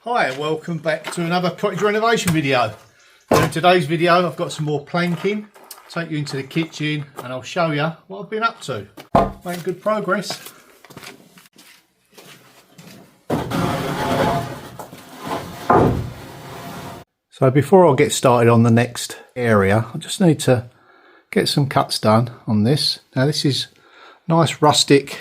Hi, welcome back to another cottage renovation video. In today's video I've got some more planking. I'll take you into the kitchen and I'll show you what I've been up to. Making good progress. So before I get started on the next area, I just need to get some cuts done on this. Now this is nice rustic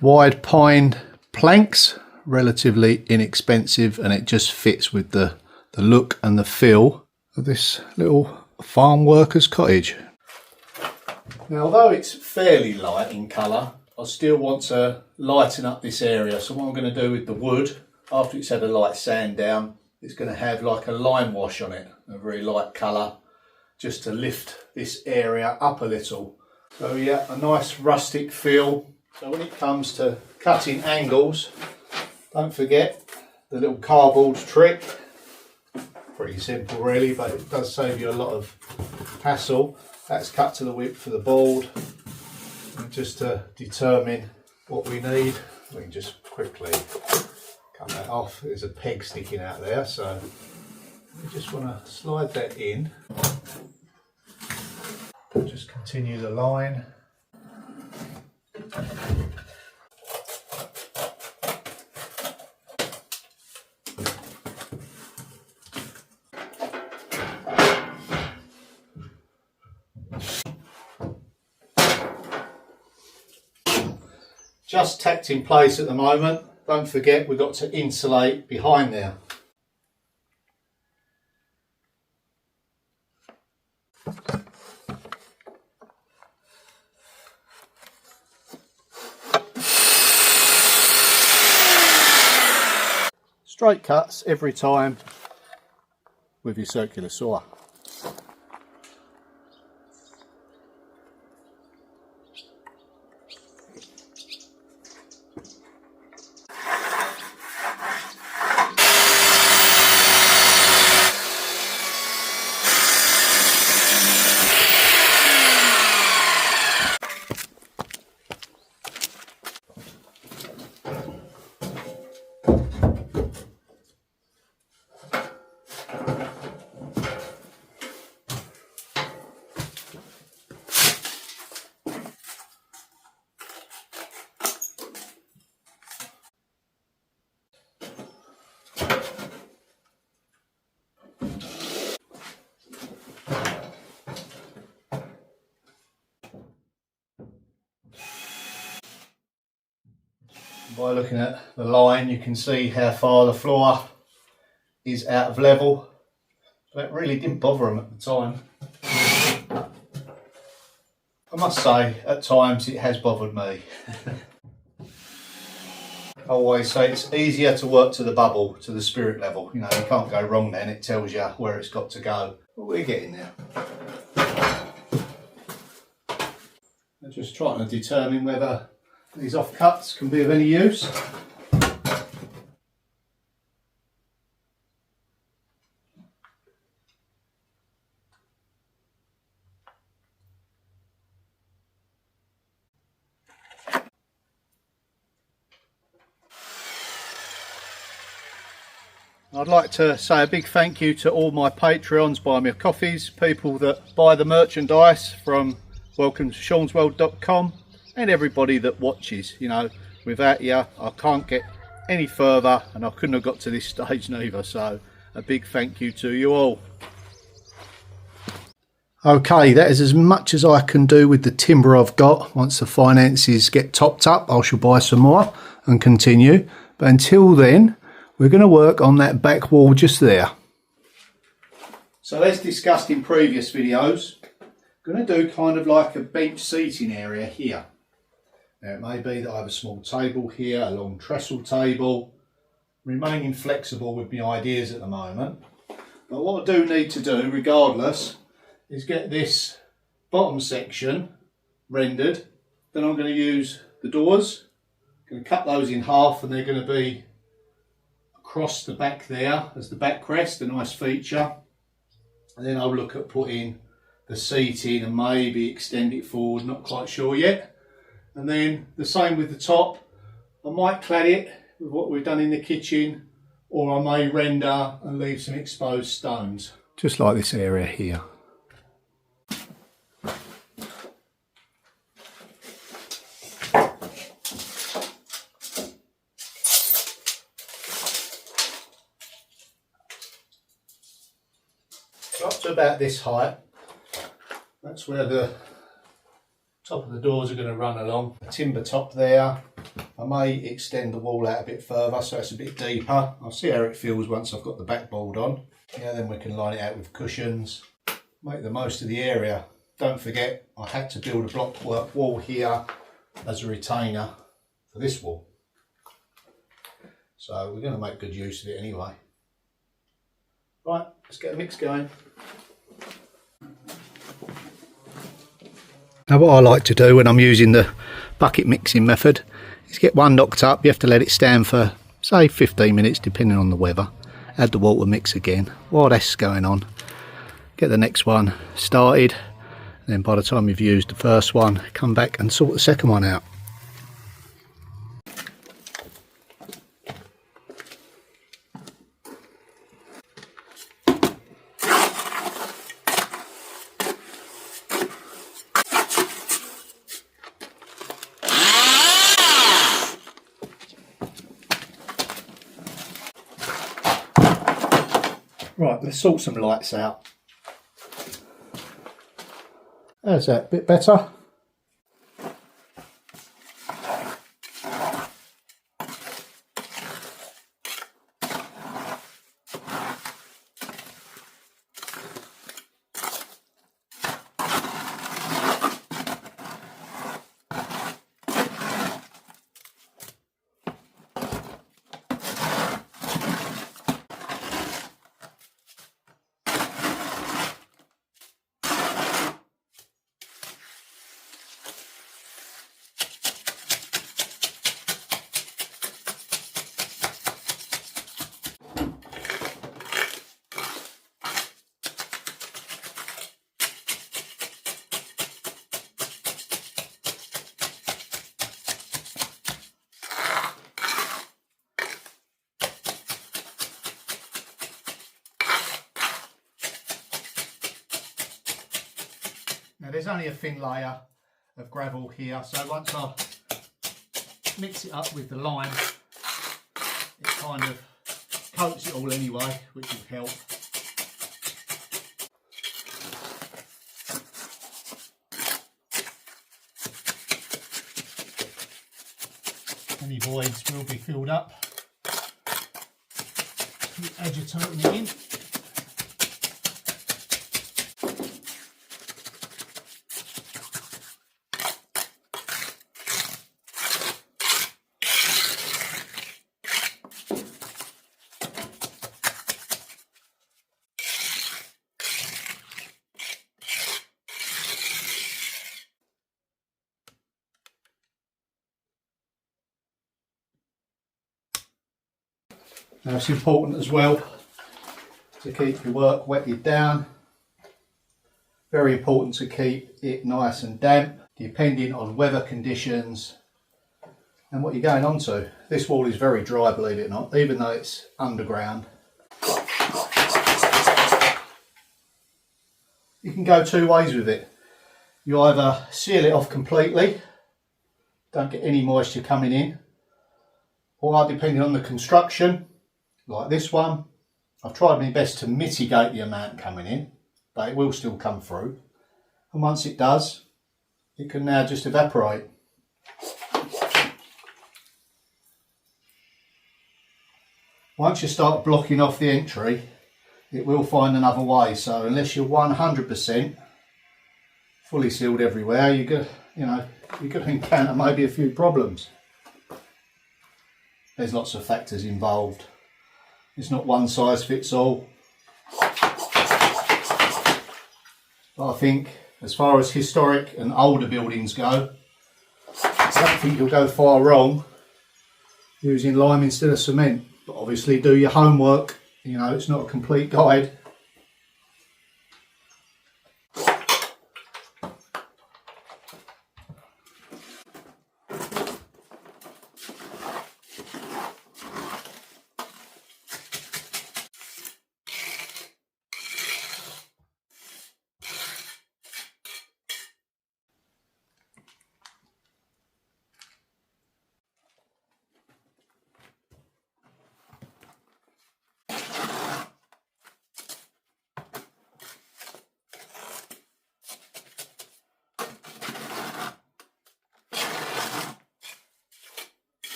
wide pine planks, relatively inexpensive, and it just fits with the look and the feel of this little farm worker's cottage. Now although it's fairly light in colour, I still want to lighten up this area. So what I'm going to do with the wood, after it's had a light sand down, it's going to have like a lime wash on it, a very light colour, just to lift this area up a little. So yeah, a nice rustic feel. So when it comes to cutting angles, don't forget the little cardboard trick. Pretty simple really, but it does save you a lot of hassle. That's cut to the width of the board. And just to determine what we need, we can just quickly cut that off. There's a peg sticking out there, so we just want to slide that in. Just continue the line. Just tacked in place at the moment. Don't forget we've got to insulate behind there. Straight cuts every time with your circular saw. By looking at the line, you can see how far the floor is out of level. That really didn't bother them at the time. I must say, at times it has bothered me. I always say it's easier to work to the bubble, to the spirit level. You know, you can't go wrong then, it tells you where it's got to go. But we're getting there. I'm just trying to determine whether these offcuts can be of any use. I'd like to say a big thank you to all my Patreons, buy me coffees, people that buy the merchandise from welcome-to-shaunsworld.com, and everybody that watches. You know, without you I can't get any further, and I couldn't have got to this stage neither, so a big thank you to you all. Okay, that is as much as I can do with the timber I've got. Once the finances get topped up, I shall buy some more and continue, but until then we're going to work on that back wall just there. So as discussed in previous videos, I'm going to do kind of like a bench seating area here. Now it may be that I have a small table here, a long trestle table, remaining flexible with my ideas at the moment. But what I do need to do regardless is get this bottom section rendered. Then I'm going to use the doors. I'm going to cut those in half, and they're going to be across the back there as the backrest, a nice feature. And then I'll look at putting the seating and maybe extend it forward, not quite sure yet. And then the same with the top. I might clad it with what we've done in the kitchen, or I may render and leave some exposed stones. Just like this area here. Up to about this height, that's where the top of the doors are going to run along. A timber top there. I may extend the wall out a bit further so it's a bit deeper. I'll see how it feels once I've got the backboard on. Yeah, then we can line it out with cushions. Make the most of the area. Don't forget, I had to build a blockwork wall here as a retainer for this wall. So we're going to make good use of it anyway. Right, let's get a mix going. Now what I like to do when I'm using the bucket mixing method is get one knocked up. You have to let it stand for say 15 minutes depending on the weather. Add the water mix again. While that's going on, get the next one started. And then by the time you've used the first one, come back and sort the second one out. Right, let's sort some lights out. How's that? Bit better? Now there's only a thin layer of gravel here, so once I mix it up with the lime, it kind of coats it all anyway, which will help. Any voids will be filled up. Keep agitating it in. Now it's important as well to keep your work wetted down. Very important to keep it nice and damp, depending on weather conditions and what you're going on to. This wall is very dry, believe it or not, even though it's underground. You can go two ways with it. You either seal it off completely, don't get any moisture coming in, or depending on the construction, like this one, I've tried my best to mitigate the amount coming in, but it will still come through. And once it does, it can now just evaporate. Once you start blocking off the entry, it will find another way. So unless you're 100% fully sealed everywhere, you're going to encounter maybe a few problems. There's lots of factors involved. It's not one size fits all. But I think as far as historic and older buildings go, I don't think you'll go far wrong using lime instead of cement. But obviously do your homework, you know, it's not a complete guide.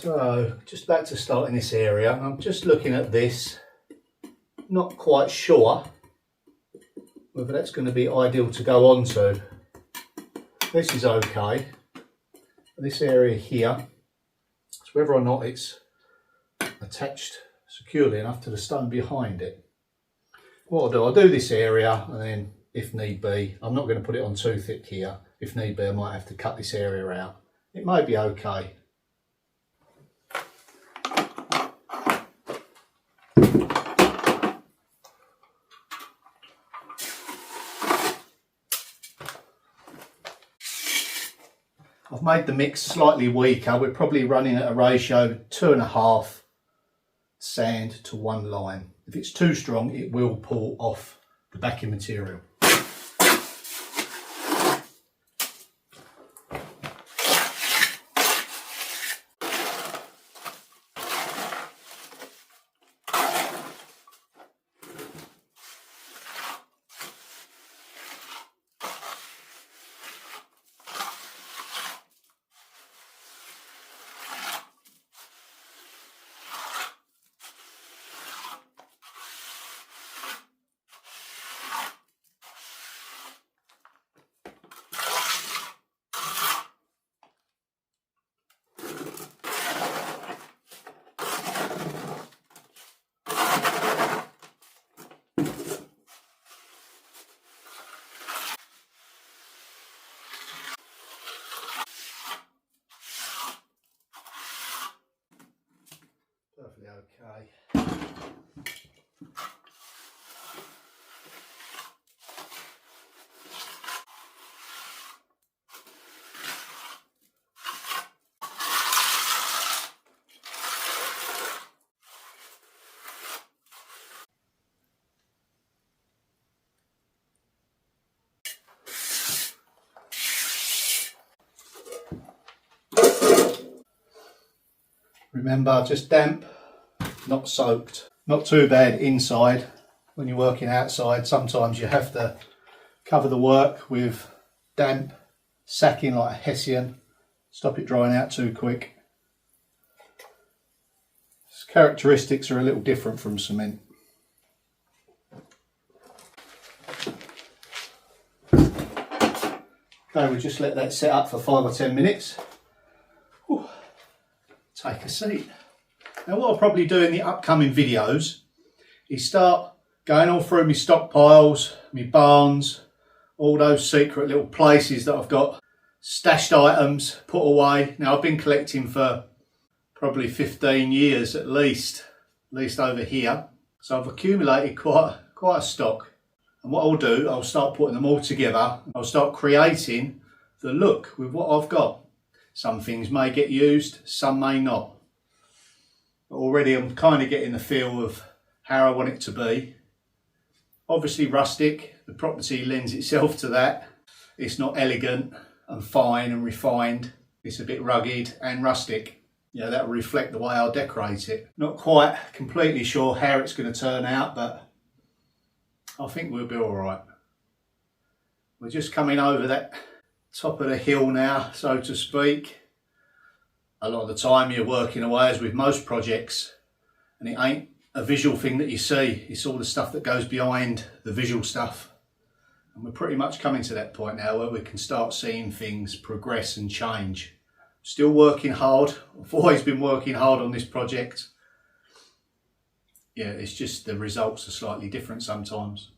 So, just about to start in this area. I'm just looking at this, not quite sure whether that's going to be ideal to go onto. This is okay. This area here, it's whether or not it's attached securely enough to the stone behind it. What I'll do this area, and then if need be, I'm not going to put it on too thick here. If need be, I might have to cut this area out. It may be okay. I've made the mix slightly weaker. We're probably running at a ratio 2.5 sand to 1 lime. If it's too strong, it will pull off the backing material. Perfectly okay. Remember, just damp, not soaked. Not too bad inside. When you're working outside, sometimes you have to cover the work with damp sacking like a Hessian. Stop it drying out too quick. Its characteristics are a little different from cement. Okay, we'll just let that set up for 5 or 10 minutes. Whew. Take a seat. Now what I'll probably do in the upcoming videos is start going all through my stockpiles, my barns, all those secret little places that I've got stashed items put away. Now I've been collecting for probably 15 years at least over here. So I've accumulated quite a stock. And what I'll do, I'll start putting them all together. I'll start creating the look with what I've got. Some things may get used, some may not. But already I'm kind of getting the feel of how I want it to be. Obviously rustic, the property lends itself to that. It's not elegant and fine and refined. It's a bit rugged and rustic. Yeah, that will reflect the way I'll decorate it. Not quite completely sure how it's going to turn out, but I think we'll be all right. We're just coming over that top of the hill now, so to speak. A lot of the time you're working away, as with most projects, and it ain't a visual thing that you see. It's all the stuff that goes behind the visual stuff. And we're pretty much coming to that point now where we can start seeing things progress and change. Still working hard. I've always been working hard on this project. Yeah, it's just the results are slightly different sometimes.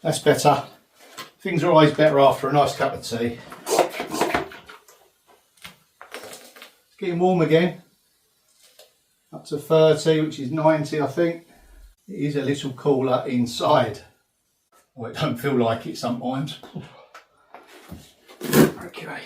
That's better. Things are always better after a nice cup of tea. It's getting warm again. Up to 30, which is 90, I think. It is a little cooler inside. Well, it don't feel like it sometimes. Okay.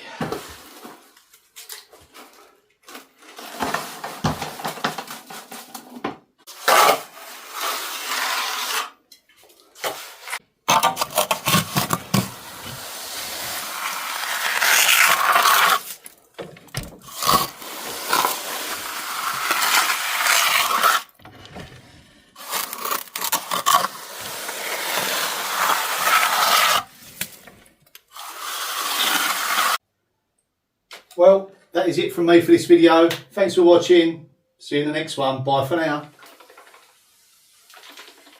Well, that is it from me for this video. Thanks for watching. See you in the next one. Bye for now.